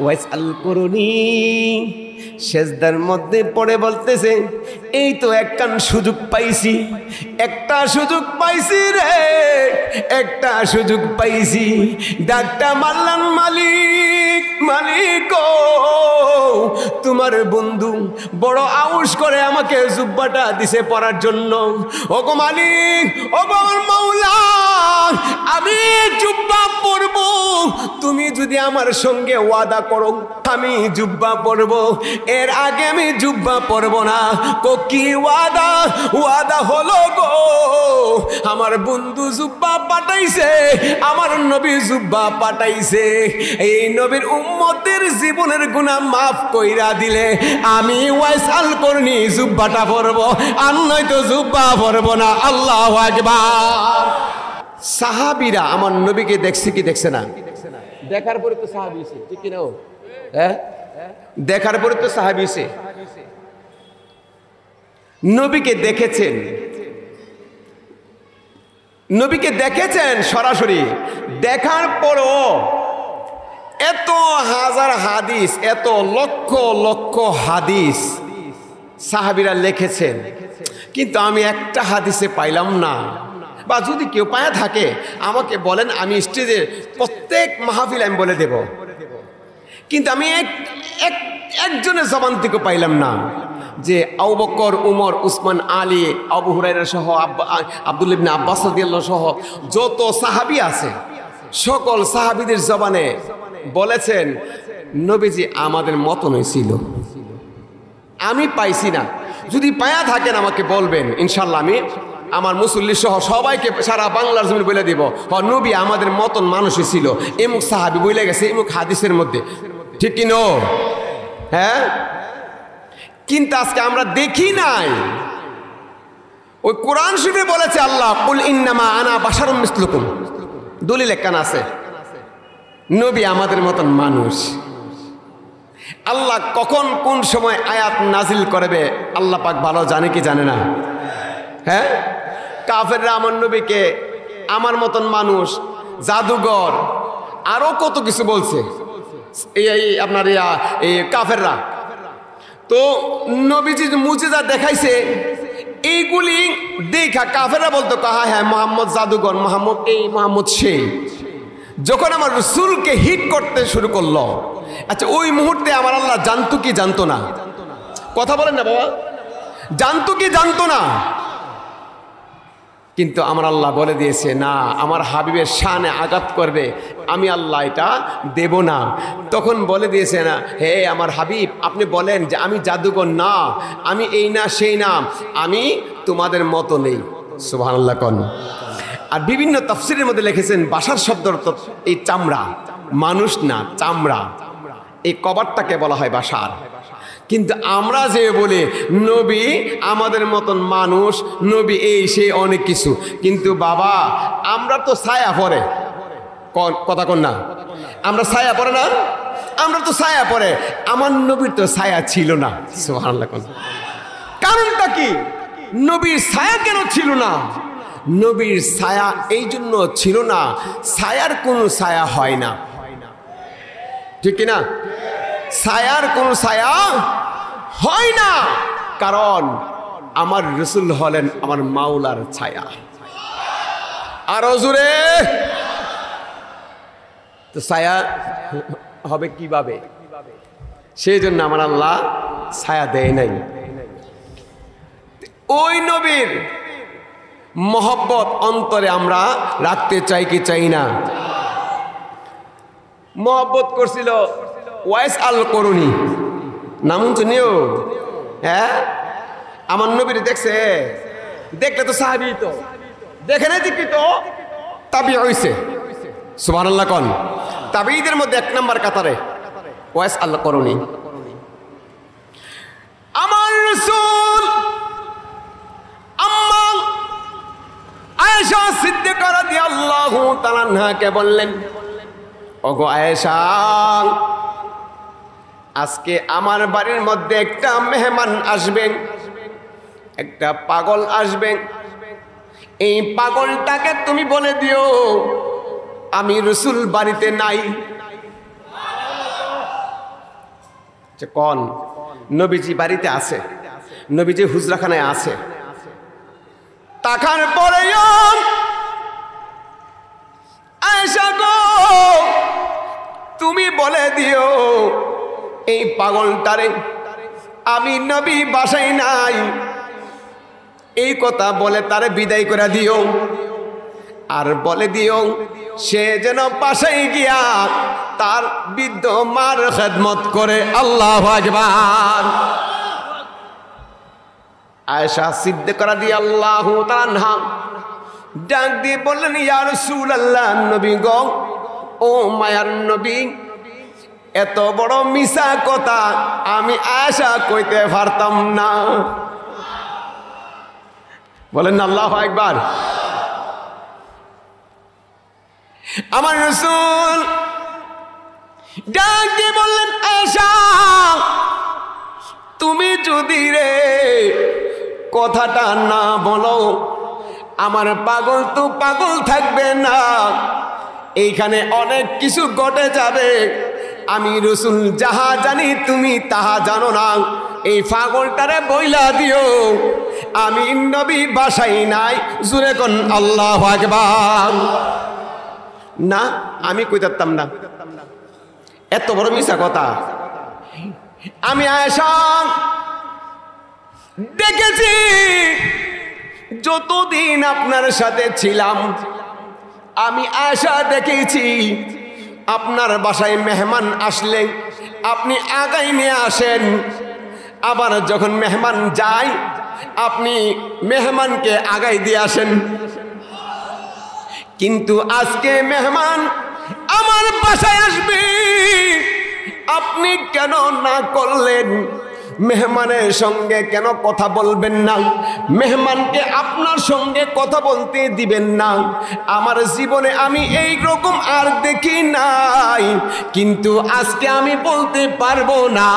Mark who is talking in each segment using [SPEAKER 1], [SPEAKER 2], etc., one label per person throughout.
[SPEAKER 1] ওয়াইসাল করুনি সেজদার মধ্যে পড়ে বলতেছে, এই তো একখান সুযোগ পাইছি, একটা সুযোগ পাইছি রে, একটা সুযোগ পাইছি। ডাকটা মারলাম, মালিক মালিক ও তোমার বন্ধু বড় আউশ করে আমাকে জুব্বাটা দিছে পরার জন্য। ওগো মালিক, ওগো আমার মাওলা, আমি জুব্বা পরব, তুমি যদি আমার সঙ্গে ওয়াদা করো আমি জুব্বা পরব, এর আগে আমি জুব্বা পরব না। কি ওয়াদা? ওয়াদা হলো গো আমার বন্ধু জুব্বা পাঠাইছে, আমার নবী জুব্বা পাঠাইছে, এই নবীর উম্মতের জীবনের গুনাহ মাফ কইরা দিলে আমি ওয়াইসাল করনি জুব্বাটা পরব, আর নয়তো জুব্বা পরব না। আল্লাহু আকবার। সাহাবীরা আমার নবীকে দেখছে কি দেখছে না? দেখার পরে তো সাহাবী হইছে, ঠিক কি না? হ্যাঁ, দেখার পরে তো সাহাবী হইছে। নবীকে দেখেছেন, নবীকে দেখেছেন সরাসরি। দেখার পরও এত হাজার হাদিস, এত লক্ষ লক্ষ হাদিস সাহাবীরা লিখেছেন, কিন্তু আমি একটা হাদিসে পাইলাম না। বা যদি কেউ পায়া থাকে আমাকে বলেন, আমি স্টেজে প্রত্যেক মাহফিল আমি বলে দেব, কিন্তু আমি একজনের জবান থেকে পাইলাম না যে আবু বকর, উমর, উসমান, আলী, আবু হুরায়রা সহ আব্দুল্লাহ ইবনে আব্বাস রাদিয়াল্লাহু সহ যত সাহাবী আছে সকল সাহাবীদের জবানে বলেছেন নবীজি আমাদের মতনই ছিল। আমি পাইছি না, যদি পায়া থাকেন আমাকে বলবেন, ইনশাল্লাহ আমি আমার মুসল্লি সহ সবাইকে সারা বাংলার জমিন বলে দিব, নবী আমাদের মতন মানুষই ছিল, এমুক সাহাবী বলে গেছে এমুক হাদিসের মধ্যে, ঠিক কি নো? হ্যাঁ, কিন্তু আজকে আমরা দেখি নাই। ওই কোরআন শরীফে বলেছে আল্লাহ, কুল ইন্নামা আনা বাশারুম মিসলুকুম, দলিল একখান আছে নবী আমাদের মতন মানুষ। আল্লাহ কখন কোন সময় আয়াত নাজিল করবে আল্লাহ পাক ভালো জানে কি জানে না? হ্যাঁ, কাফেররা আমার নবীকে আমার মতন মানুষ, জাদুঘর, আরো কত কিছু বলছে এই আপনার এই কাফেররা। তো নবীজি মুজিজা দেখাইছে, এইগুলি দেখা কাফেররা বলতো হ্যাঁ মোহাম্মদ জাদুঘর, মোহাম্মদ এই মোহাম্মদ সেই। যখন আমার রসুলকে হিট করতে শুরু করলো, আচ্ছা ওই মুহূর্তে আমার আল্লাহ জানতো কি জানতো না? কথা বলেন না বাবা, জানতো কি জানতো না? কিন্তু আমার আল্লাহ বলে দিয়েছে না, আমার হাবিবের শানে আঘাত করবে, আমি আল্লাহ এটা দেব না। তখন বলে দিয়েছে না, হে আমার হাবিব আপনি বলেন যে আমি জাদুকর না, আমি এই না সেই না, আমি তোমাদের মতো নেই। সুবহানাল্লাহ কোন। আর বিভিন্ন তাফসীরের মধ্যে লিখেছেন বাশার শব্দের অর্থ এই চামড়া, মানুষ না চামড়া, এই কভারটাকে বলা হয় বাশার। কিন্তু আমরা যে বলি নবী আমাদের মতন মানুষ, নবী এই সেই অনেক কিছু, কিন্তু বাবা আমরা তো ছায়া পরে, কথা কন না, আমরা ছায়া পরে না, আমরা তো ছায়া পরে, আমার নবীর তো ছায়া ছিল না। সুবহানাল্লাহ। কারণটা কি? নবীর ছায়া কেন ছিল না? নবীর ছায়া এই জন্য ছিল না, ছায়ার কোনো ছায়া হয় না, ঠিক কিনা? ছায়ার কোনো ছায়া হয় না, কারণ আমার রাসূল হলেন আমার মাওলার ছায়া। আরো জোরে, তো ছায়া হবে কিভাবে? সেই জন্য আমার আল্লাহ ছায়া দেয় নাই। ওই নবীর মহব্বত অন্তরে আমরা রাখতে চাই কি চাই না? মহব্বত করছিল ওয়াইস আল করুনি, নাম শুনিও? হ্যাঁ, আমার নবীর দেখছে, দেখলে তো সাহাবী, তো দেখে নাই দেখি তো তাবি হইছে। সুবহানাল্লাহ কোন। তাবিদের মধ্যে এক নাম্বার কাতারে ওয়াইস আল করুনি। আমার রাসূল আম্মা আয়েশা সিদ্দিকা রাদিয়াল্লাহু তাআলা আনহাকে বললেন, ওগো আয়েশা, আজকে আমার বাড়ির মধ্যে একটা মেহমান আসবেন, একটা পাগল আসবেন, এই পাগলটাকে তুমি বলে দিও আমি রাসূল বাড়িতে নাই। যে কোন নবীজি বাড়িতে আছে, নবীজি হুজরাখানায় আছে। তাকার পরে আয়েশা গো, তুমি বলে দিও এই পাগলটারে আমি নবী বাসায় নাই, এই কথা বলে তারে বিদায় করে দিও। আর বলে দিও সে যেন বাসায় গিয়া তার বৃদ্ধ মার খেদমত করে। আল্লাহু আকবার। আয়েশা সিদ্দিকা রাদিয়াল্লাহু তাআলা আনহা ডাক দিয়ে বললেন, ইয়া রাসূলুল্লাহ, নবী গো, ও মায়ার নবী, এত বড় মিছা কথা আমি আয়েশা কইতে পারতাম না। বলেন আল্লাহু আকবার। আমার রাসূল ডাক দিয়ে বললেন, আয়েশা, তুমি যদি রে কথাটা না বলো, আমার পাগল তো পাগল থাকবে না, এইখানে অনেক কিছু ঘটে যাবে। আমি রাসূল যাহা জানি তুমি তাহা জানো না। এই পাগলটারে বইলা দিও আমি নবী বাসায় নাই। জোরে কোন আল্লাহু আকবার। না, আমি কইতাম না, এত বড় মিছা কথা। আমি আয়েশা দেখেছি, যতদিন আপনার সাথে ছিলাম আমি আয়েশা দেখেছি, আপনার বাসায় মেহমান আসলে আপনি আগাই নিয়ে আসেন, আবার যখন মেহমান যায় আপনি মেহমানকে আগাই দিয়ে আসেন। কিন্তু আজকে মেহমান আমার বাসায় আসবে, আপনি কেন না করলেন? মেহমানের সঙ্গে কেন কথা বলবেন না? মেহমানকে আপনার সঙ্গে কথা বলতে দিবেন না? আমার জীবনে আমি এই রকম আর দেখি নাই, কিন্তু আজকে আমি বলতে পারবো না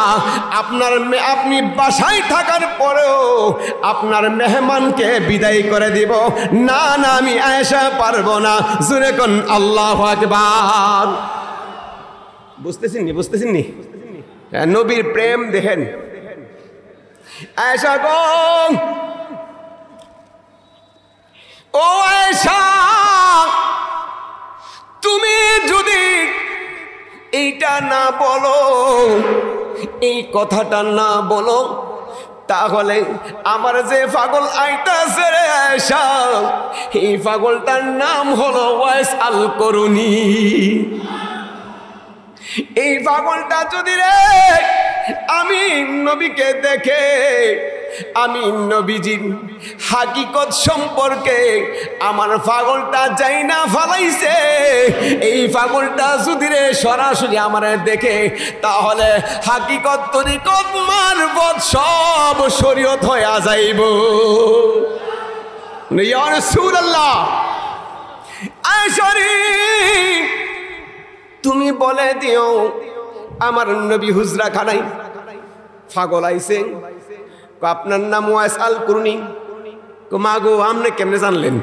[SPEAKER 1] আপনি বাসায় থাকার পরেও আপনার মেহমানকে বিদায় করে দিব। না না, আমি আয়েশা পারবো না। জোরে কোন আল্লাহু আকবার। বুঝতেছেন নি? নবীর প্রেম দেখেন। আয়েশা গো, ও আয়েশা, তুমি যদি এইটা না বলো, এই কথাটা না বলো, তাহলে আমার যে পাগল আইতাছে রে আয়েশা, এই পাগলটার নাম হলো ওয়াইস আল করুনি। এই পাগলটা যদি রে আমি নবীকে দেখে, আমি নবীজির হাকিকত সম্পর্কে আমার পাগলটা যাই না ফালাইছে, এই পাগলটা যদি রে সরাসরি আমার দেখে, তাহলে হাকিকত তরিকত মারফত সব শরীয়ত হয়ে যাইব। ইয়া রাসূলুল্লাহ, আয়েশা রে তুমি বলে দিও আমার নবী হুজরা খানাই পাগল আইছে, আপনার নাম ওয়াইস আল কুরনি। মা গো, আপনি কেমনে জানলেন?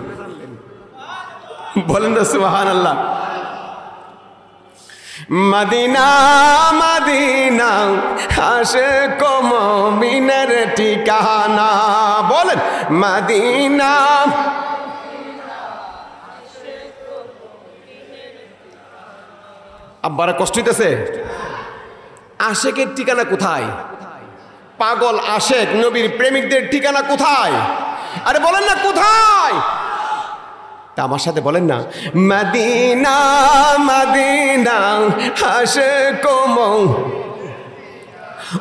[SPEAKER 1] বলেন না সুবহানাল্লাহ। মদিনা মদিনা আশিক মুমিনের ঠিকানা। বলেন মদিনা। আব্বারা কষ্ট হইতেছে? আশেকের ঠিকানা কোথায়? পাগল আশেক নবীর প্রেমিকদের ঠিকানা কোথায়? আরে বলেন না কোথায়? তা আমার সাথে বলেন না, মদিনা মদিনা আশেক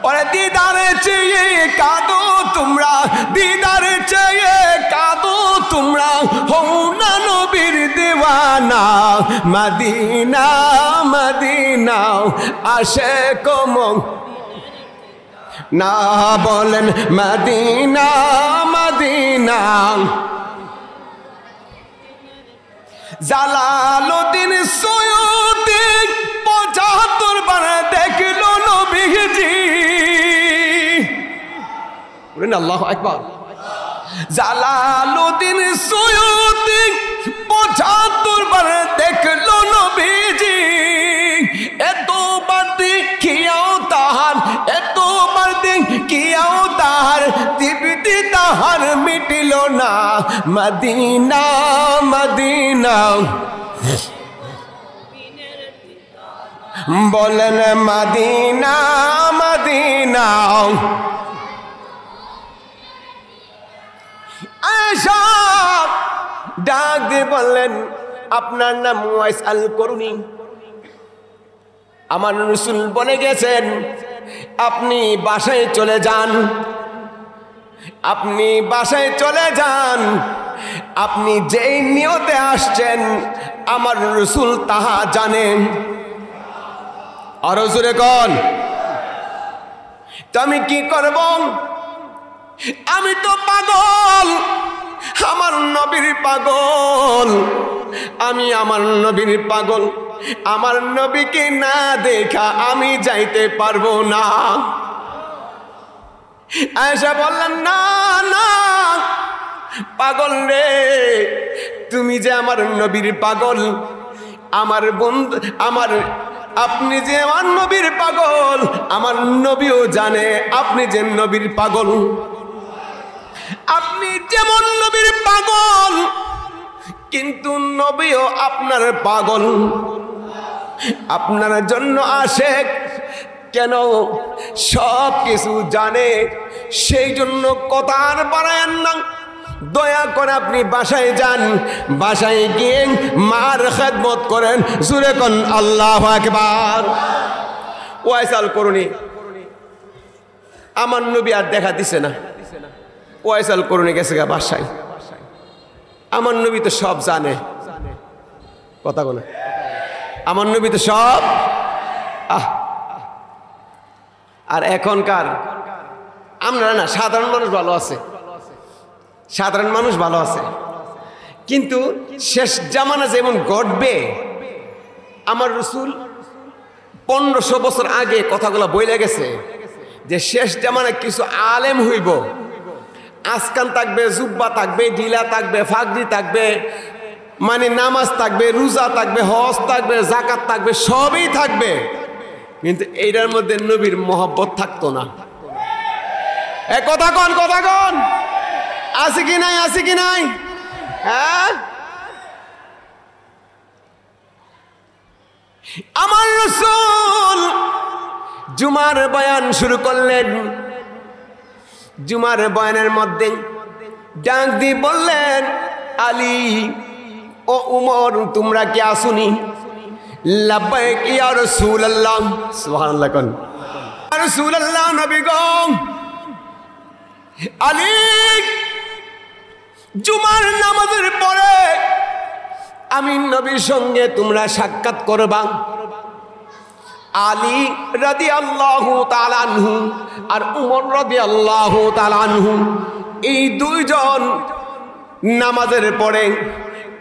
[SPEAKER 1] ওরে দিদারে চেয়ে কাঁদো তোমরা, দিদারে চেয়ে কাঁদো তোমরা, হও না নবীর দেওয়ানা। মদিনা মদিনা আশেক না, বলেন মদিনা মদিনা। জালালউদ্দিন সৈয়দী ৭৫ বার দেখলো নবীজি। বলেন আল্লাহু আকবার। জালালউদ্দিন সৈয়দী ৭৫ বার দেখলো নবীজি। এতবার দেখিয়াও তাহার, এত তৃপ্তি তাহার মিটিল না মদিনা মদিনা বলেন মদিনা মদিনা আয়েশা ডাক দিয়ে বললেন আপনার নাম ওয়াইস আল করুনি আমার রাসূল বলে গেছেন আপনি বাসায় চলে যান আপনি বাসায় চলে যান আপনি যেই নিয়তে আসছেন আমার রাসূল তাহা জানেন আরো জোরে কোন তো আমি কি করব আমি তো পাগল আমার নবীর পাগল আমি আমার নবীর পাগল আমার নবীকে না দেখা আমি যাইতে পারবো না আয়েশা বললেন না না পাগল রে তুমি যে আমার নবীর পাগল আমার বন্ধু আমার আপনি যে আমার নবীর পাগল আমার নবীও জানে আপনি যে নবীর পাগল আপনি যেমন নবীর পাগল কিন্তু নবীও আপনার পাগল আপনার জন্য আশেক কেন সব কিছু জানে সেই জন্য কথা আর বাড়ায়েন না দয়া করে আপনি বাসায় যান বাসায় গিয়ে মার খেদমত করেন জোরে কোন আল্লাহু আকবার ওয়াইস আল করুনি আমার নবী আর দেখা দিছে না ওয়াইস আল করুনি গেছে গা বাসায় আমার নবী তো সব জানে কথা বলে আমার নবী তো সব আর এখনকার আমরা না সাধারণ মানুষ ভালো আছে সাধারণ মানুষ ভালো আছে কিন্তু শেষ জামানা যেমন ঘটবে আমার রাসূল 1500 বছর আগে কথাগুলো বইলে গেছে যে শেষ জামানায় কিছু আলেম হইব আসকান থাকবে জুব্বা থাকবে ঢিলা থাকবে ফাগরি থাকবে মানে নামাজ থাকবে রোজা থাকবে হজ থাকবে যাকাত থাকবে সবই থাকবে কিন্তু এইটার মধ্যে নবীর মহব্বত থাকতো না কথা কন আছে কি নাই হ্যাঁ আমার রাসূল জুমার বয়ান শুরু করলেন জুমার বয়ানের মধ্যে ডাক দিয়ে বললেন আলী ও উমর তোমরা কি আসুনি লাব্বাইক ইয়া রাসূলুল্লাহ সুবহানাল্লাহ কোন রাসূলুল্লাহ নবী গো আলী জুমার নামাজের পরে আমি নবীর সঙ্গে তোমরা সাক্ষাৎ করবা আলী রাদিয়াল্লাহু তাআলা আনহু আর উমর রাদিয়াল্লাহু তাআলা আনহু এই দুইজন নামাজের পরে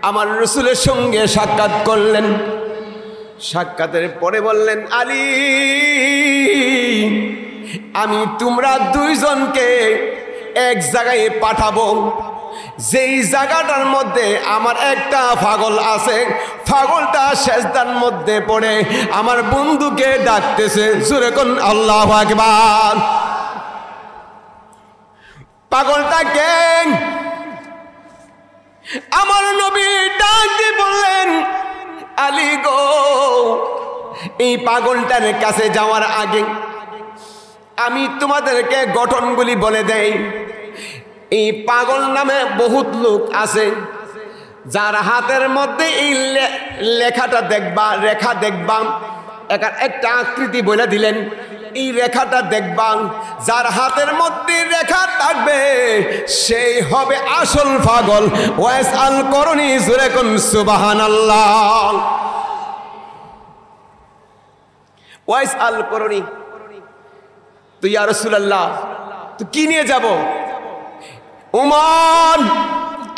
[SPEAKER 1] আমার রাসূলের সঙ্গে সাক্ষাৎ করলেন সাক্ষাতের পরে বললেন আলী আমি তোমরা দুইজনকে এক জায়গায় পাঠাবো যেই জায়গাটার মধ্যে আমার একটা পাগল আছে পাগলটা সেজদার মধ্যে পড়ে আমার বন্ধুকে ডাকতেছে জোরে কোন আল্লাহু আকবার পাগলটা কে আমার নবী ডাক দিয়ে বললেন আলী গো এই পাগলটার কাছে যাওয়ার আগে আমি তোমাদেরকে গঠনগুলি বলে দেই এই পাগল নামে বহুত লোক আছে যার হাতের মধ্যে এই লেখাটা দেখবা রেখা দেখবা একটা আকৃতি বলে দিলেন এই রেখাটা দেখবা যার হাতের মধ্যে রেখা থাকবে সেই হবে আসল পাগল ওয়াইস আল করুনি জোরে কোন সুবহানাল্লাহ ওয়াইস আল করুনি তো ইয়া রাসূলুল্লাহ তো কি নিয়ে যাব উমর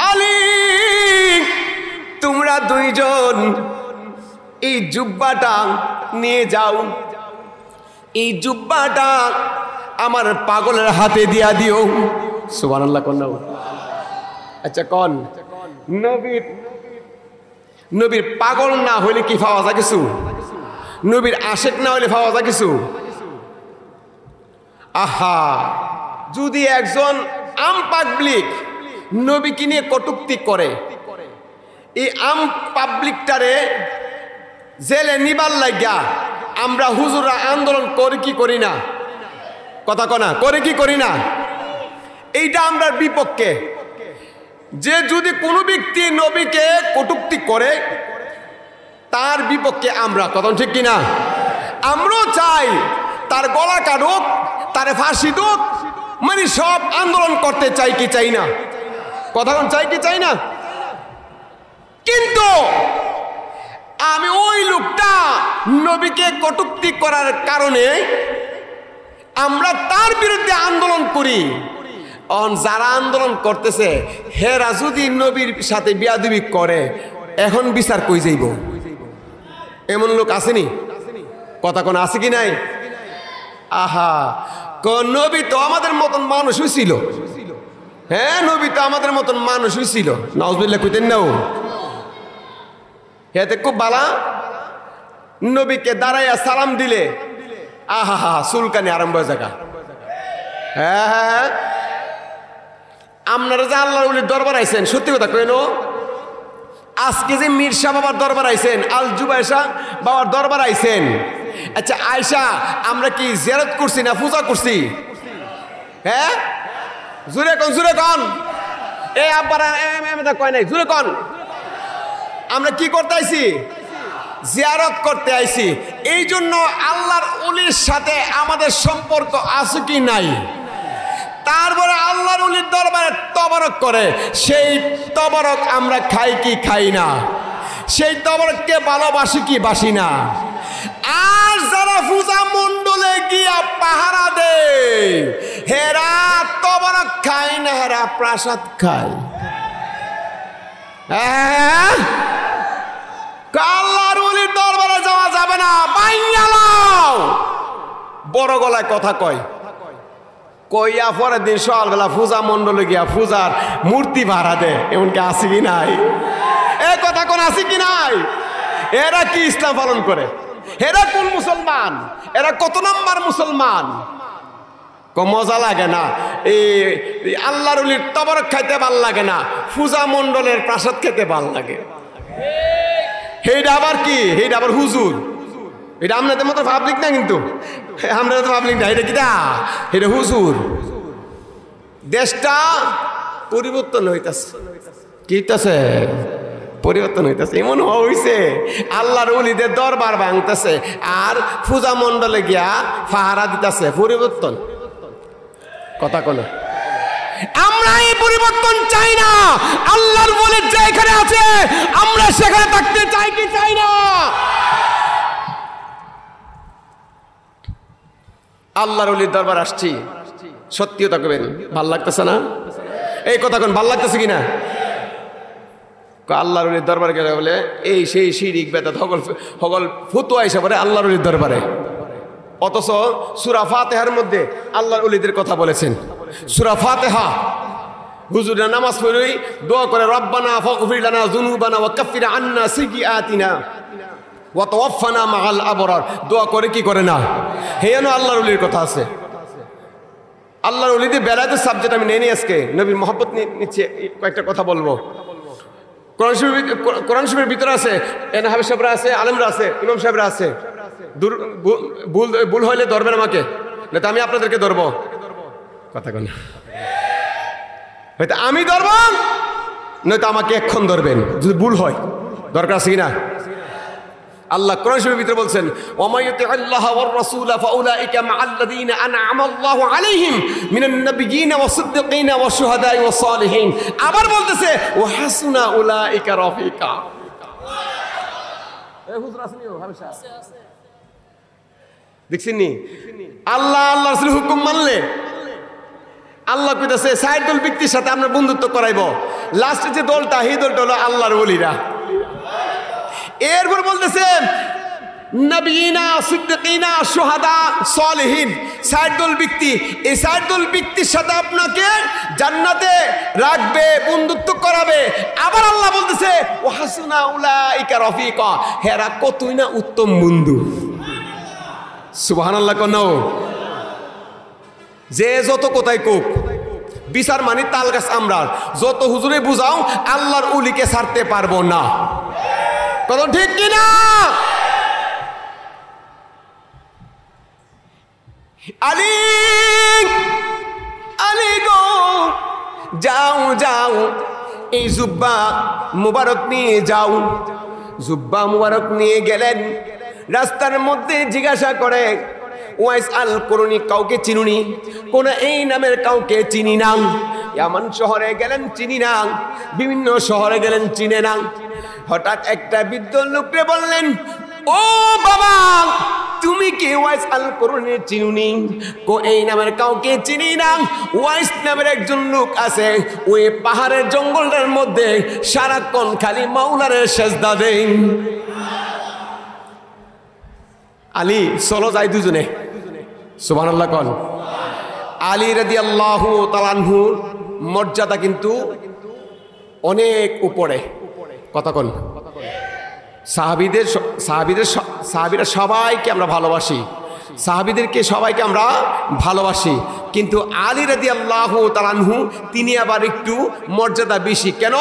[SPEAKER 1] আলী তোমরা দুইজন এই জুব্বাটা নিয়ে যাও এই জুব্বাটা আমার পাগলের হাতে দিয়া দিও সুবহানাল্লাহ কোন আচ্ছা কোন নবীর পাগল না হইলে কি পাওয়া যায় কিছু নবীর আশেক না হইলে পাওয়া যায় কিছু আহা যদি একজন আম পাবলিক নবীকে নিয়ে কটূক্তি করে, এই আম পাবলিকটারে জেলে নিবার লাগিয়া আমরা হুজুররা আন্দোলন করি কি করি না? কথা কনা করে কি করি না? এইটা আমরা বিপক্ষে। যে যদি কোনো ব্যক্তি নবীকে কটূক্তি করে তার বিপক্ষে আমরা, কথা ঠিক কিনা? আমরাও চাই তার গলা কাটুক, তারে ফাঁসি দুক, মানে সব আন্দোলন করতে চাই কি চাই না? কথা চাই কি চাই না? কিন্তু আমি ওই লোকটা নবীকে কটূক্তি করার কারণে আমরা তার বিরুদ্ধে আন্দোলন করি। যারা আন্দোলন করতেছে হেরা যদি নবীর সাথে বিয়াদবি করে, এখন বিচার কই যাইব? এমন লোক আসেনি? কথা কোন আছে কি নাই? আহা, নবী তো আমাদের মতন মানুষই ছিল। হ্যাঁ, নবী তো আমাদের মতন মানুষই ছিল। নাউজুবিল্লাহ কইতেন না? এতে খুব বালা, নবীকে দাঁড়াইয়া সালাম দিলে আহা হা চুলকানি আরম্ভ হয়ে জায়গা। হ্যাঁ হ্যাঁ, আপনারা যে আল্লাহর ওলির দরবার আইছেন, সত্যি কথা কইল, আজকে যে মির্জা বাবার দরবার আইছেন, আল জুবাইশা বাবার দরবার আইছেন, আচ্ছা আয়সা আমরা কি জিয়ারত করছি না পূজা করছি? হ্যাঁ, জুরে কন জুরে কন, এ আব্বারা কয় নাই, জুরে কন। আমরা কি করতে আইছি? জিয়ারত করতে আইছি। এই জন্য আল্লাহর ওলির সাথে আমাদের সম্পর্ক আছে কি নাই? তারপরে আল্লাহর ওলির দরবারে তবারক করে, সেই তবারক আমরা খাই কি খাই না? সেই তবারককে ভালোবাসি কি বাসি না? আর যারা পূজা মণ্ডলে গিয়া পাহারা দেয়, হেরা তবারক খায় না, হেরা প্রসাদ খায়। হ্যাঁ, আল্লাহর ওলির দরবারে যাওয়া যাবে না, বাইঙ্গা লাও। বড় গলায় কথা কয়, কইয়া পরের দিন সকালবেলা পূজা মণ্ডলে গিয়া পূজার মূর্তি ভাড়া দেয়। এমনকি আছে কি নাই? এ কথা কোন আছে কি নাই? এরা কি ইসলাম পালন করে? এরা কোন মুসলমান? এরা কত নম্বর মুসলমান? মজা লাগে না? এই আল্লাহর ওলির তবরক খাইতে ভাল লাগে না, পূজা মণ্ডলের প্রসাদ খেতে ভাল লাগে। এইটা আবার কি? এইটা আবার হুজুর। এটা আপনাদের মতো পাবলিক না, কিন্তু আমরা তো পাবলিক না। এটা কিটা? এটা হুজুর। দেশটা পরিবর্তন হইতাছে। কি হইতাছে? পরিবর্তন হইতাছে। এমন হইছে আল্লাহর ওলিদের দরবার ভাঙতেছে আর পূজা মণ্ডলে গিয়া পাহারা দিতেছে। পরিবর্তন, কথা কোন? আমরা এই পরিবর্তন চাই না। আল্লাহর ওলির যেখানে আছে আমরা সেখানে থাকতে চাই কি চাই না? আল্লাহর ওলির দরবার আসছি, সত্যিও থাকবেন। ভাল লাগতেছে না? এই কথা কোন ভাল লাগতেছে কিনা? আল্লাহর ওলির দরবারে গেলে বলে এই সেই শিরিক বেদাত হগল ফতুয়া হিসাবে পরে আল্লাহর ওলির দরবারে। অথচ সূরা ফাতিহার মধ্যে আল্লাহর ওলিদের কথা বলেছেন। সূরা ফাতিহা হুজুরা নামাজ পড়েই দোয়া করে, রব্বানা ফাগফির লানা যুনুবানা ওয়া কাফির আন্না সাইয়্যাতিনা ওয়া তাওয়াফানা মাআল আবরার। দোয়া করে কি করে না? হেন আল্লাহর ওলির কথা আছে। আল্লাহর ওলিদের বেলায়েতের সাবজেক্ট আমি নেই আজকে, নবীর মহব্বত নিচ্ছে, কয়েকটা কথা বলবো। কোরআন শরীফের ভিতরে আছে, এন হাফেজ সাহেবরা আছে, আলেমরা আছে, ইমাম সাহেবরা আছে। ভুল হইলে ধরবেন আমাকে, না তো আমি আপনাদেরকে ধরবো। কথা কোন? হয়তো আমি ধরবো, নয়তো আমাকে এক্ষণ ধরবেন যদি ভুল হয়। দরকার আছে কিনা? আল্লাহ কোরআন শরীফের ভিতরে বলছেন, ওয়ামাইয়ুতি আল্লাহ ওয়ার রাসূলা ফাউলাইকা মাআল্লাযীনা আনআমা আল্লাহু আলাইহিম মিনান নাবিয়্যিনা ওয়াস সিদ্দিকিনা ওয়াশ শুহাদাই ওয়াস সালিহিন। আবার বলতেছে ওয়া হাসুনা উলাইকা রাফিকা। এই হুজুর আসেনি? হামেশা আছে। দেখছেন নি? আল্লাহ আল্লাহর রাসূলের হুকুম মানলে আল্লাহ কইতাছে সাইদুল ব্যক্তির সাথে আমরা বন্ধুত্ব করাইব। লাস্টে যে দলটা, এই দলটা হলো আল্লাহর ওলিরা। এরপর বলতেছে নবিয়িনা সিদ্দিকিনা শুহাদা সালিহিন, সাইদুল ব্যক্তি। এই সাইদুল ব্যক্তির সাথে আপনাকে জান্নাতে রাখবে, বন্ধুত্ব করাবে। আবার আল্লাহ বলতেছে ওয়া হাসুনা উলাইকা রাফিকা, হেরা কতই না উত্তম বন্ধু। সুবহানাল্লাহ। কোন যে যত কোথায় কোক বিচার মানি তাল গাছ আমরা যত হুজুরে বুঝাও আল্লাহর উলিকে ছাড়তে পারবো না। কত ঠিক কিনা? আলী আলী গো যাও যাও, এই জুব্বা মুবারক নিয়ে যাও। জুব্বা মুবারক নিয়ে গেলেন। রাস্তার মধ্যে জিজ্ঞাসা করে, ওয়াইস আল করুনি কাউকে চিনুনি? কোন এই নামের কাউকে চিনি না। এমন শহরে গেলেন চিনি না, বিভিন্ন শহরে গেলেন চিনে না। হঠাৎ একটা বৃদ্ধ লোককে বললেন, ও বাবা, তুমি কি ওয়াইস আল করুনি চিনুনি? কো এই নামের কাউকে চিনি না। ওয়াইস নামের একজন লোক আছে, ওই পাহাড়ের জঙ্গলের মধ্যে সারাক্ষণ খালি মাওলারে সেজদা দেয়। আলী চলো যাই দুজনে, সুবহানাল্লাহ কোন। আলী রাদিয়াল্লাহু তাআলা আনহুর মর্যাদা কিন্তু অনেক উপরে। কথা কোন? সাহাবীরা সবাইকে আমরা ভালোবাসি, সাহাবীদেরকে সবাইকে আমরা ভালোবাসি, কিন্তু আলী রাদিয়াল্লাহু তাআলা আনহু তিনি আবার একটু মর্যাদা বেশি। কেন?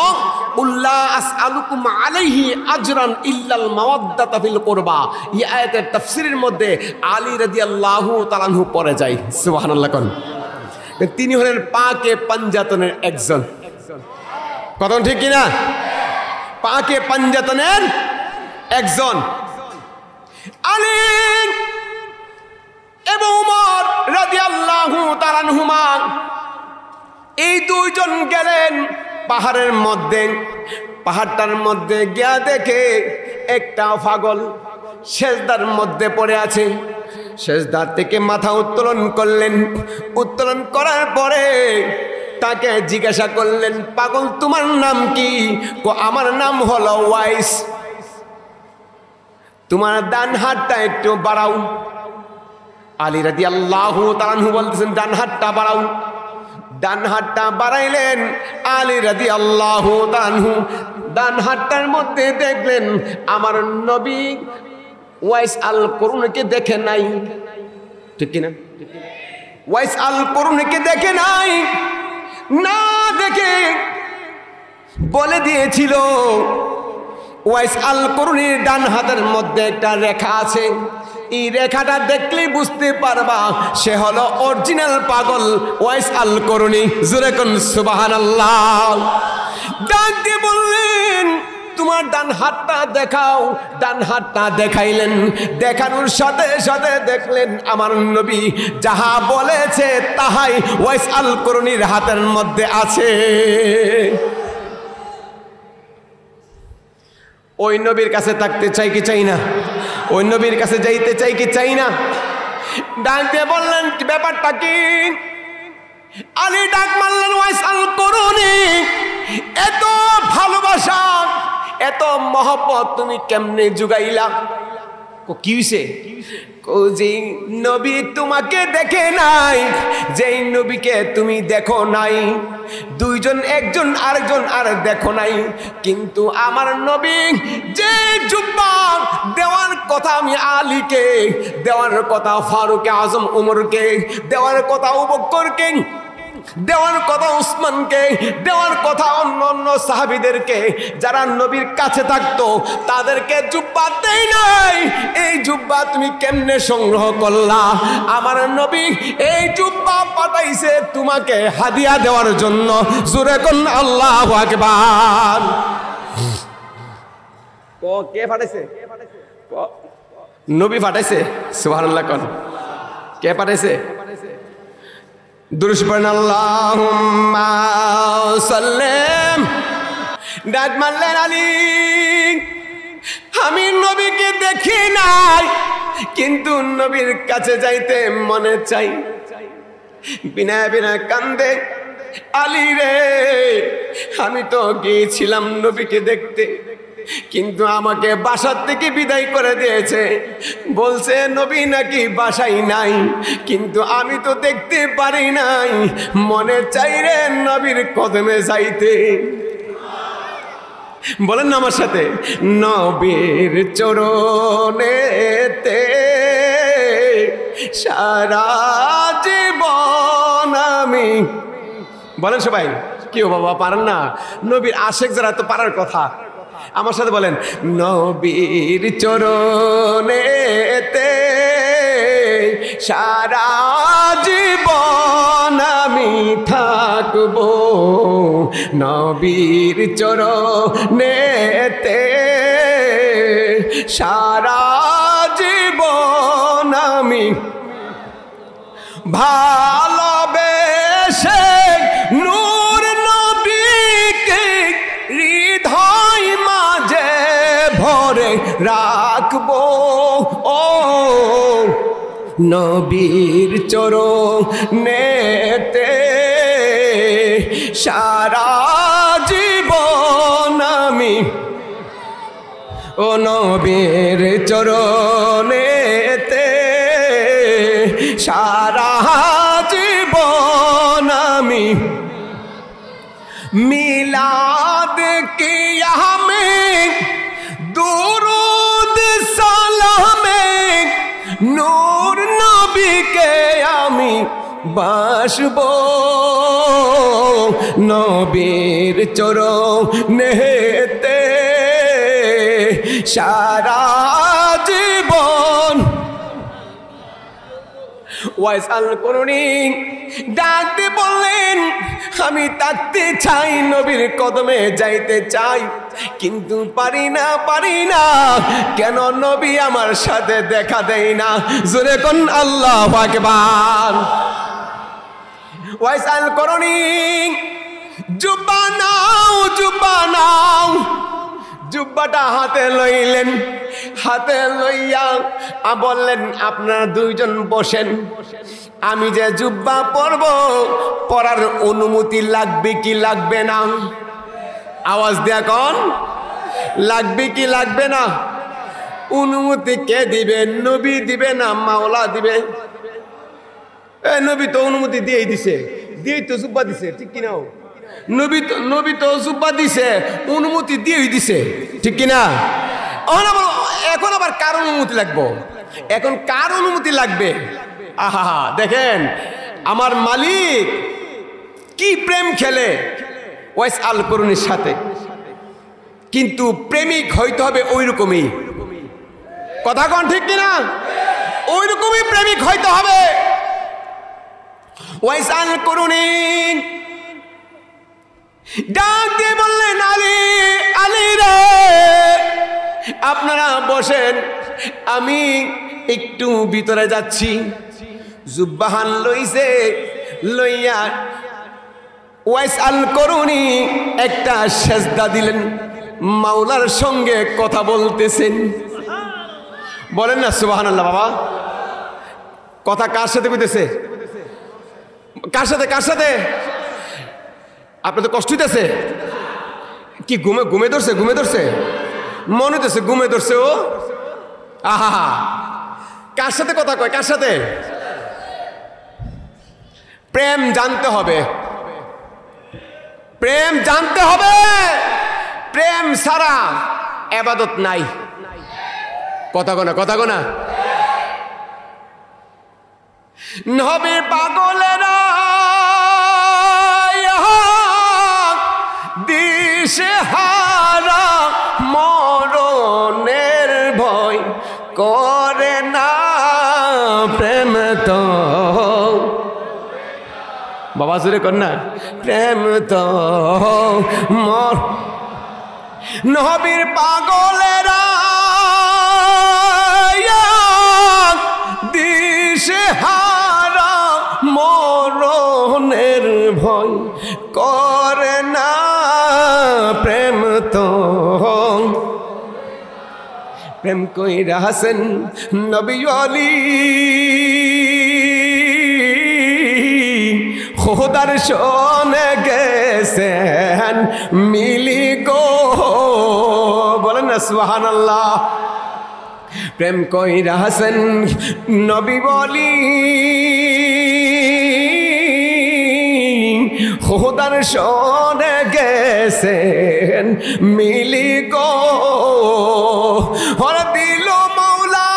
[SPEAKER 1] উল্লা আসআলুকুম আলাইহি আজরান ইল্লাল মাওয়াদ্দাতা ফিল কুরবা, এই আয়াতের তাফসীরের মধ্যে আলী রাদিয়াল্লাহু তাআলা আনহু পড়ে যায়। সুবহানাল্লাহ কোন। তিনি হলেন পাকে পাঞ্জাতনের একজন। কথা ঠিক কিনা? পাকে পাঞ্জাতনের একজন। আলী এবং উমর রাদিয়াল্লাহু তাআলা আনহুমা এই দুইজন গেলেন পাহাড়ের মধ্যে। পাহাড়টার মধ্যে গিয়া দেখে একটা পাগল সেজদার মধ্যে পড়ে আছে। সেজদার থেকে মাথা উত্তোলন করলেন। উত্তোলন করার পরে তাকে জিজ্ঞাসা করলেন, পাগল তোমার নাম কি? আমার নাম হলো ওয়াইস। তোমার ডান হাতটা একটু বাড়াও। আলী রাদিয়াল্লাহু তাআলা আনহু বলতেছেন, ডান হাতটা বাড়াও। ডান হাতটা বাড়াইলেন। আলী রাদিয়াল্লাহু তাআলা আনহু ডান হাতটার মধ্যে দেখলেন আমার নবী ওয়াইস আল করুনিকে দেখে নাই। ঠিক কিনা? ওয়াইস আল করুনিকে দেখে নাই। না দেখে বলে দিয়েছিল, ওয়াইস আল করুনির ডান হাতের মধ্যে একটা রেখা আছে, এই রেখাটা দেখলেই বুঝতে পারবা সে হলো অরিজিনাল পাগল ওয়াইস আল করুনি। জোরে কোন সুবহানাল্লাহ। ডাক দিয়ে বললেন, তোমার ডান হাতটা দেখাও। ডান হাতটা দেখাইলেন। দেখানোর সাথে সাথে দেখলেন আমার নবী যাহা বলেছে তাহাই ওয়াইস আল করুনির হাতের মধ্যে আছে। ওই নবীর কাছে থাকতে চাই কি চাই না? ওই নবীর কাছে যাইতে চাই কি চাই না? ডাক দিয়ে বললেন, ব্যাপারটা কি? আলী ডাক মারলেন, ওয়াইস আল করুনি, এত ভালোবাসা এত মহব্বত তুমি কেমনে জুগাইলা? কি হইছে? যে নবী তোমাকে দেখে নাই, যেই নবীকে তুমি দেখো নাই, দুইজন একজন আরেকজন আর দেখো নাই, কিন্তু আমার নবী যে জুব্বা দেওয়ার কথা আমি আলীকে, দেওয়ার কথা ফারুকে আজম উমরকে, দেওয়ার কথা আবু বকরকে, দেওয়ার কথা উসমানকে, দেওয়ার কথা অন্য অন্য সাহাবীদেরকে যারা নবীর কাছে থাকতো তাদেরকে জুব্বা দেই নাই। এই জুব্বা তুমি কেমনে সংগ্রহ করলা? আমার নবী এই জুব্বা পাঠাইছে তোমাকে হাদিয়া দেওয়ার জন্য। জোরে কোন আল্লাহু আকবার। কে পাঠাইছে? নবী পাঠাইছে। সুবহানাল্লাহ কোন। কে পাঠাইছে? দুরূদ পড়েন, আল্লাহুম্মা সাল্লিম। ডাক মারলেন আলী, আমি নবীকে দেখি নাই কিন্তু নবীর কাছে যাইতে মনে চাই। বিনা বিনা কান্দে, আলী রে, আমি তো গিয়েছিলাম নবীকে দেখতে, কিন্তু আমাকে বাসার থেকে বিদায় করে দিয়েছে। বলছে নবী নাকি বাসায় নাই, কিন্তু আমি তো দেখতে পারি নাই। মনে চাই রে নবীর কদমে যাইতে। বলেন না আমার সাথে, নবীর চরণেতে সারা জীবন আমি। বলেন সবাই, কেউ বাবা পারেন না? নবীর আশেক যারা তো পারার কথা, আমার সাথে বলেন, নবীর চরণেতে সারা জীবন আমি থাকবো, নবীর চরণেতে সারা জীবন আমি ভালোবেসে নূর নবীকে হৃদয় মাঝে ভরে রাখবো, ও নবীর চরণেতে সারা জীবন আমি, ও নবীর চরণেতে সারা জীবন আমি। মিলাদ কিয়ামে দুরুদ সালামে নূর নবীকে আমি বাসবো, নবীর চরণেতে সারা জীবন। ওয়াইস আল করুণী ডাক দিয়ে বললেন, আমি থাকতে চাই, নবীর কদমে যাইতে চাই, কিন্তু পারি না, পারি না। কেন নবী আমার সাথে দেখা দেয় না? জোরে কোন আল্লাহু আকবার। ওয়াইস আল করুণী জুব্বা নাও, জুব্বা নাও। জুব্বাটা হাতে লইলেন, হাতে লইয়া বললেন, আপনারা দুইজন বসেন, আমি যে জুব্বা পরব, পরার অনুমতি লাগবে কি লাগবে না? আওয়াজ দেয়া কোন, লাগবে কি লাগবে না? অনুমতি কে দিবে? নবী দিবে না মাওলা দিবে? নবী তো অনুমতি দিয়েই দিছে, দিয়েই তো জুব্বা দিছে, ঠিক কিনা? নবী তো জুব্বা দিছে, অনুমতি দিয়েই দিছে, ঠিক কিনা? এখন আবার কার অনুমতি লাগবে? এখন কার অনুমতি লাগবে? আহা, দেখেন আমার মালিক কি প্রেম খেলে ওয়াইস আল করুণীর সাথে, কিন্তু প্রেমিক হইতে হবে ওই রকমই। কথা কোন ঠিক কিনা? ওই রকমই প্রেমিক হইতে হবে। ওয়াইস আল করুণী ডাক দিয়ে বললেন, আলী, আলী রে, আপনারা বসেন, আমি একটু ভিতরে যাচ্ছি। জুব্বাহান লইছে, লইয়া ওয়াইস আল করুণী একটা সেজদা দিলেন, মাওলার সঙ্গে কথা বলতেছেন। বলেন না সুবহানাল্লাহ। বাবা কথা কার সাথে কইতেছে? কার সাথে? কার সাথে? আপনার তো কষ্ট হইতেছে কি? ঘুমে ধরছে? ঘুমে ধরছে মনে হইতেছে, ঘুমে ধরছে ও। আহা, কার সাথে কথা কয়? কার সাথে? প্রেম জানতে হবে, প্রেম জানতে হবে। প্রেম ছাড়া ইবাদত নাই। কথা গোনা, কথা গোনা। নবীর পাগলেরা দিশেহারা মরণের ভয় করে না, প্রেম তো বাবা জোরে কর না, প্রেম তো মর। নবীর পাগলেরা দিশেহারা মরণের ভয় করে না, প্রেম তো। প্রেম কইরা হাসেন নবী ওয়ালি, খোদার শোনে গেছেন মিলি গো। বলেন না সুবহানাল্লাহ। প্রেম কইরা হাসেন নবী ওয়ালি, খোদার শোনে গেছেন মিলি গো। হর দিল মাওলা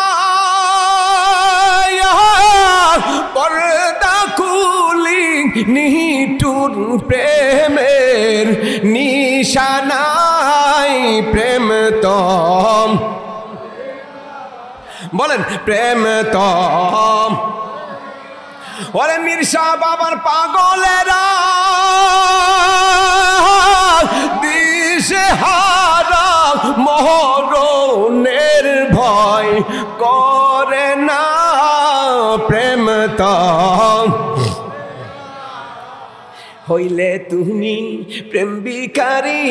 [SPEAKER 1] নিঠুর প্রেমের নিশানাই প্রেম তো বলেন প্রেম তো ওরে মির্জা বাবার পাগলেরা দিশে হারা মরণের ভয় করে না প্রেম তো হইলে তুমি প্রেম ভিখারি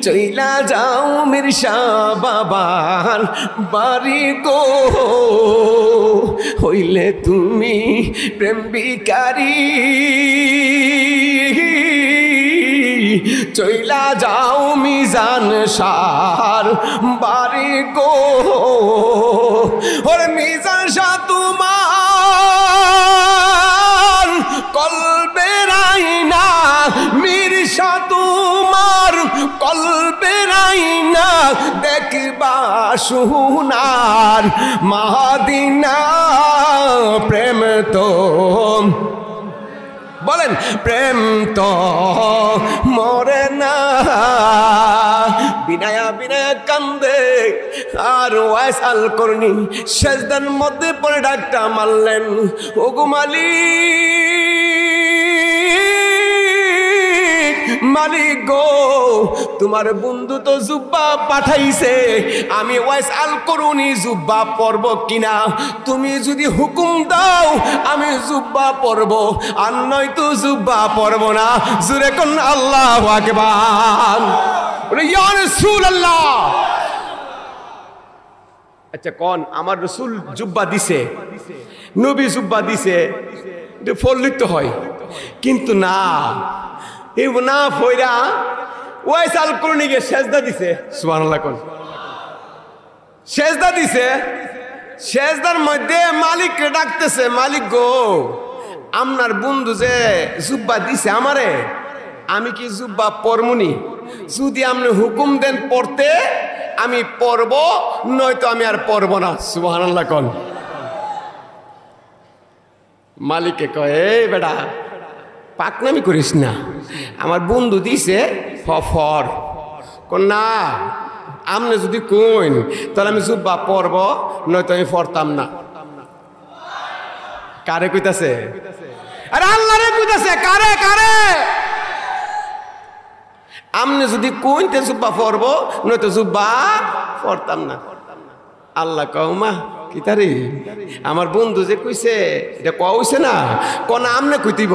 [SPEAKER 1] চইলা যাও মির্জা বাবার বাড়ি গো হইলে তুমি প্রেম ভিখারি চইলা যাও মিজান শাহর বাড়ি গো ওরে মিজান শাহ তোমার কলবের আইনা মির্জা তোমার কলবের আইনা দেখবা সোনার মদিনা প্রেম তো বলেন প্রেম তো মরে না বিনায়া বিনায়া কান্দে আর ওয়াইস আল করনি সেজদার মধ্যে পড়ে ডাকটা মারলেন ওগো মালিক গো তোমার বন্ধু তো জুব্বা পাঠাইছে আমি ওয়াইস আল করুনি জুব্বা পরব কিনা তুমি যদি হুকুম দাও আমি জুব্বা পরব আর নয়তো জুব্বা পরব না জোরে কোন আল্লাহু আকবার ইয়া রাসূলুল্লাহ আচ্ছা কোন আমার রাসূল জুব্বা দিছে নবী জুব্বা দিছে এটা ফলিত হয় কিন্তু না এই না ফইরা ওয়াইস আল করুনিকে সেজদা দিছে সুবহানাল্লাহ কোন সেজদা দিছে সেজদার মধ্যে মালিককে ডাকতেছে মালিক গো আপনার বন্ধু যে জুব্বা দিছে আমারে আমি কি জুব্বা পরমুনি যদি আপনি হুকুম দেন পড়তে আমি পড়ব নয়তো আমি আর পড়ব না সুবহানাল্লাহ কোন মালিককে কয় এই বেটা পাকনামি করিস না আমার বন্ধু দিছে ফর না আমনে যদি কইন তাহলে আমি জুব্বা পরব নয়তো আমি পড়তাম না কারে কইতাছে আরে আল্লাহরে কইতাছে কারে কারে আমনে যদি কইন তে জুব্বা পরব নয়তো জুব্বা পড়তাম না আল্লাহ কওমা কি তারি আমার বন্ধু যে কইছে এটা কইছে না কোন আমনে কইতিব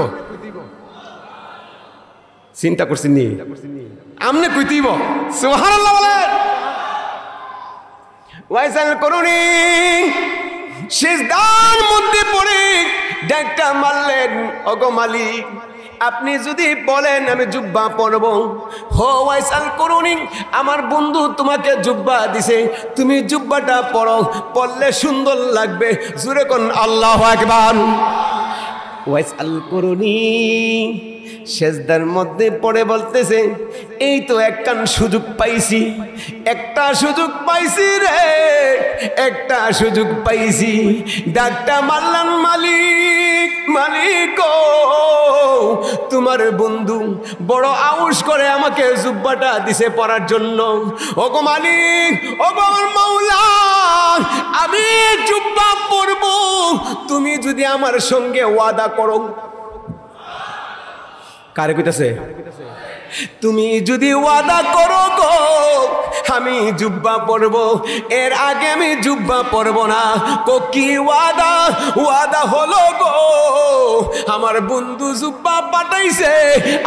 [SPEAKER 1] চিন্তা করছি নি আমনে কইতিব সুবহানাল্লাহ বলেন ওয়াইসাল করুনি সিজদার মধ্যে পড়ে ডাকটা মারলেন ওগো মালিক আপনি যদি বলেন আমি জুব্বা পরব হো ওয়াইসাল করুনি আমার বন্ধু তোমাকে জুব্বা দিছে তুমি জুব্বাটা পরো পরলে সুন্দর লাগবে জোরে কোন আল্লাহু আকবার ওয়াইসাল করুনি সেজদার মধ্যে পড়ে বলতেছে এই তো একখান সুযোগ পাইছি একটা সুযোগ পাইছি রে একটা সুযোগ পাইছি ডাকটা মারলাম মালিক মালিক গো তোমার বন্ধু বড় আউশ করে আমাকে জুব্বাটা দিছে পরার জন্য ওগো মালিক ওগো আমার মাওলা আমি জুব্বা পরব তুমি যদি আমার সঙ্গে ওয়াদা করো কারে কইতাছে তুমি যদি ওয়াদা করো গো আমি জুব্বা পরব এর আগে আমি জুব্বা পরব না কো কি ওয়াদা ওয়াদা হলো গো আমার বন্ধু জুব্বা পাঠাইছে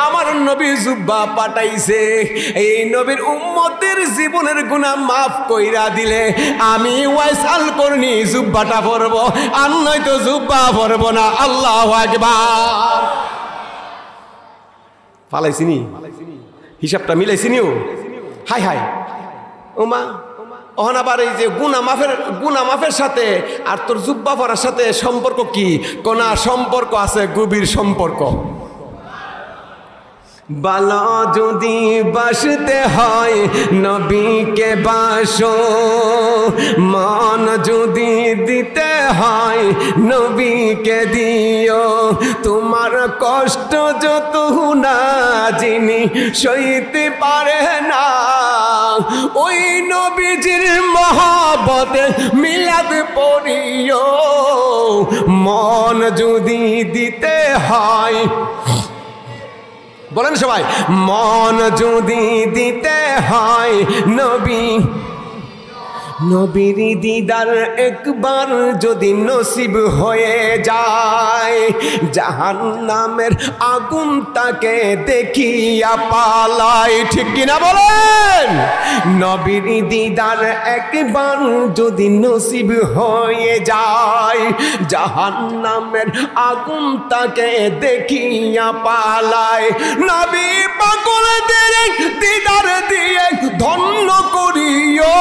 [SPEAKER 1] আমার নবী জুব্বা পাঠাইছে এই নবীর উম্মতের জীবনের গুনাহ মাফ কইরা দিলে আমি ওয়াইসাল করনি জুব্বাটা পরব আর নয়তো জুব্বা পরব না আল্লাহু আকবার ফালাইছিনি হিসাবটা মিলাইছিনিও হাই হাই ওমা ওহন আবার এই যে গুনা মাফের সাথে আর তোর জুব্বা পরার সাথে সম্পর্ক কি কোনা সম্পর্ক আছে গভীর সম্পর্ক ভালো যদি বাসতে হয় নবীকে বাসো, মন যদি দিতে হয় নবীকে দিও। তোমার কষ্ট যত না যিনি সইতে পারে না, ওই নবীজির মহব্বতে মিলাদ পড়িও। মন যদি দিতে হয়, বলেন সবাই, মন যদি দিতে হয় নবীর দিদার একবার যদি নসিব হয়ে যায়, জাহান্নামের আগুন তাকে দেখিয়া পালায়। ঠিক কিনা বলেন? নবীর দিদার একবার যদি নসিব হয়ে যায়, জাহান্নামের আগুন তাকে দেখিয়া পালায়। নবী পাগলদের দিদার দিয়ে ধন্য করিও।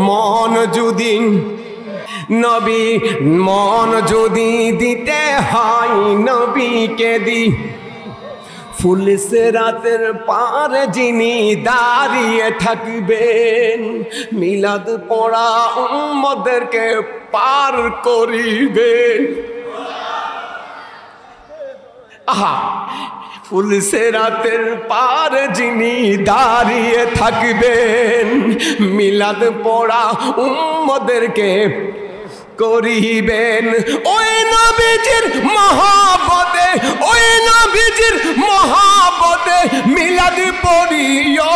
[SPEAKER 1] মন যদি দিতে হয় নবীকে দি। ফুলসিরাতের পার যিনি দাঁড়িয়ে থাকবেন, মিলাদ পড়া উম্মতদেরকে পার করিবেন। আহা, ফুলসিরাতের পার যিনি দাঁড়িয়ে থাকবেন, মিলাদ পড়া উম্মতদেরকে করিবেন। ওই নবীজির মহব্বতে মিলাদ পড়িও।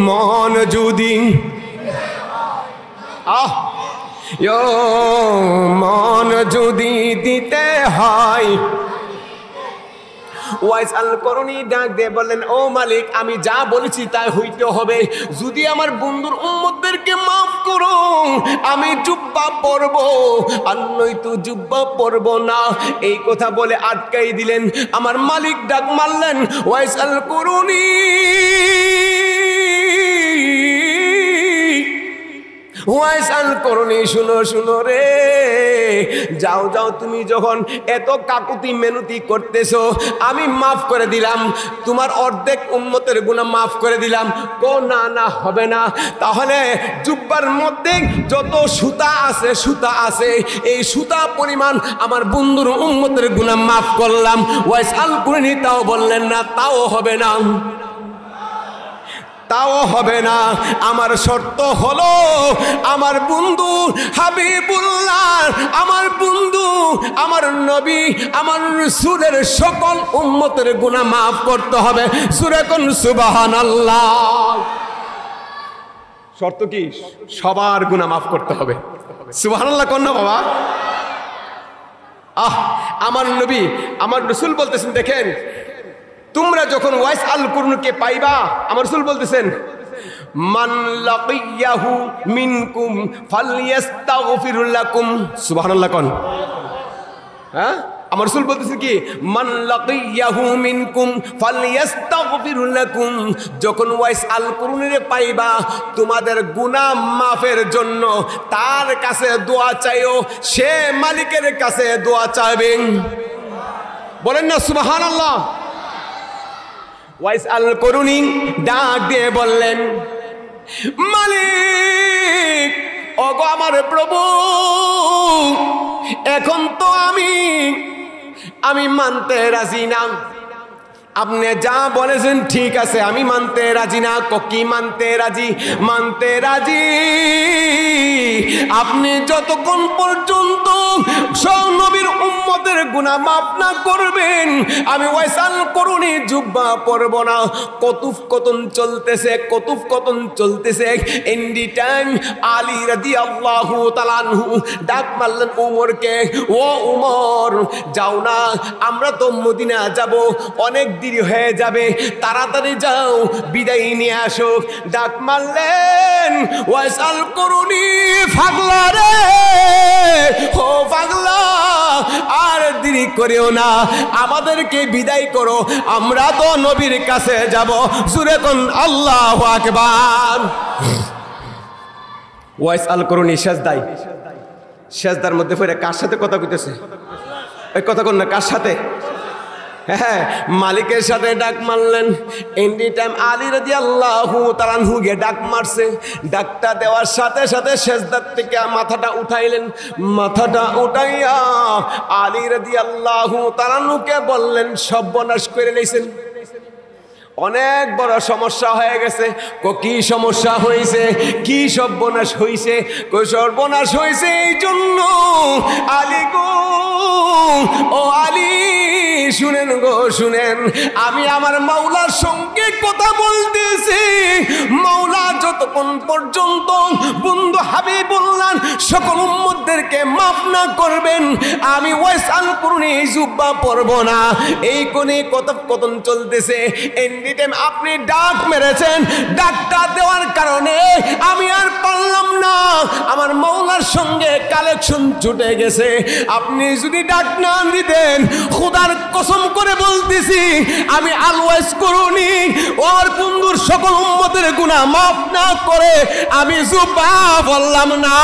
[SPEAKER 1] মন যদি মন যদি দিতে হয়। ওয়াইস আল করুনি ডাক দিয়ে বললেন, ও মালিক, আমি যা বলেছি তাই হইতে হবে। যদি আমার বন্ধুর উম্মতদেরকে মাফ করো, আমি জুব্বা পরব, আর নয়তো জুব্বা পরব না। এই কথা বলে আটকাই দিলেন। আমার মালিক ডাক মারলেন, ওয়াইস আল করুনি, শুনো রে, যাও তুমি যখন এত কাকুতি মেনুতি করতেছো, আমি মাফ করে দিলাম, তোমার অর্ধেক উম্মতের গুনাহ মাফ করে দিলাম। না হবে না। তাহলে জুব্বার মধ্যে যত সুতা আছে, এই সুতা পরিমাণ আমার বন্ধুর উম্মতের গুনাহ মাফ করলাম। ওয়াইস আল কুরনি তাও বললেন না, তাও হবে না। আমার শর্ত হলো, আমার বন্ধু হাবিবুল্লাহ, আমার বন্ধু, আমার নবী, আমার রাসূলের সকল উম্মতের গুনাহ মাফ করতে হবে। সূরা কোন সুবহানাল্লাহ। শর্ত কি? সবার গুনাহ মাফ করতে হবে। সুবহানাল্লাহ কোন না বাবা? আমার নবী, আমার রাসূল বলতেছেন, দেখেন, তোমরা যখন ওয়াইস আল কুরনুকে পাইবা, আমার রাসূল বলতেছেন, মান লাকিয়াহু মিনকুম ফালইস্তাগফির লাকুম। সুবহানাল্লাহ কোন? হ্যাঁ, আমার রাসূল বলতেছেন কি, মান লাকিয়াহু মিনকুম ফালইস্তাগফির লাকুম। যখন ওয়াইস আল কুরনুরে পাইবা, তোমাদের গুনাহ মাফের জন্য তার কাছে দোয়া চাইও, সে মালিকের কাছে দোয়া চাইবেন। বলেন না সুবহানাল্লাহ। ওয়াইস আল করুনি ডাক দিয়ে বললেন, মালিক, ওগো আমার প্রভু, এখন তো আমি মানতে রাজি না। আপনি যা বলেছেন ঠিক আছে, আমি মানতে রাজি না। কি মানতে রাজি? আপনি যতক্ষণ পর্যন্ত সব নবীর উম্মতের গুনাহ মাফ না করবেন, আমি ওয়াইস আল করুনি জুব্বা পরব না। কতুফকতন চলতেছে। এন্ডি টাইম আলী রাদিয়াল্লাহু তাআলা আনহু ডাক মারলেন উমরকে, ও উমর, যাও না, আমরা তো মদিনা যাব, অনেক দেরি হয়ে যাবে, তাড়াতাড়ি যাও, বিদায় নিয়ে আসো। ডাক মারলেন ওয়াইস আল করুনি, পাগলা রে, ও পাগলা, আর দেরি করিও না, আমাদেরকে বিদায় করো, আমরা তো নবীর কাছে যাব। জোরে কোন আল্লাহু আকবার। ওয়াইস আল করুনি সেজদার মধ্যে পড়ে কার সাথে কথা কইতেছে? ওই কথা কোন না, কার সাথে? হ্যাঁ, মালিকের সাথে ডাক মারলেন। এনি টাইম আলী রাদিয়াল্লাহু তাআলা আনহুকে ডাক মারছে। ডাকটা দেওয়ার সাথে সাথে সেজদার থেকে মাথাটা উঠাইলেন। মাথাটা উঠাইয়া আলী রাদিয়াল্লাহু তাআলা আনহুকে বললেন, সর্বনাশ করে দিয়েছেন, অনেক বড় সমস্যা হয়ে গেছে। কি সমস্যা হয়েছে? কি সর্বনাশ হয়েছে? সর্বনাশ হয়েছে এই জন্য আলী গো, ও আলী শুনেন গো শুনেন, আমি আমার মাওলার সঙ্গে কথা বলতেছি। মাওলা যতক্ষণ পর্যন্ত বন্ধু হাবিবুল্লাহ সকল উম্মতদেরকে মাফ না করবেন, আমি ওয়াইসাল কুরনি জুব্বা পরব না। এই কোণে কথোপকথন চলতেছে। এনি টাইম আপনি ডাক মেরেছেন, ডাকটা দেওয়ার কারণে আমি আর পারলাম না, আমার মাওলার সঙ্গে কালেকশন ছুটে গেছে। আপনি যদি ডাক না দিতেন, খোদার কসম করে বলতেছি, আমি আলওয়াইস করুনি ওর বন্ধুর সকল উম্মতের গুনাহ মাফ না করে আমি জুব্বা বললাম না।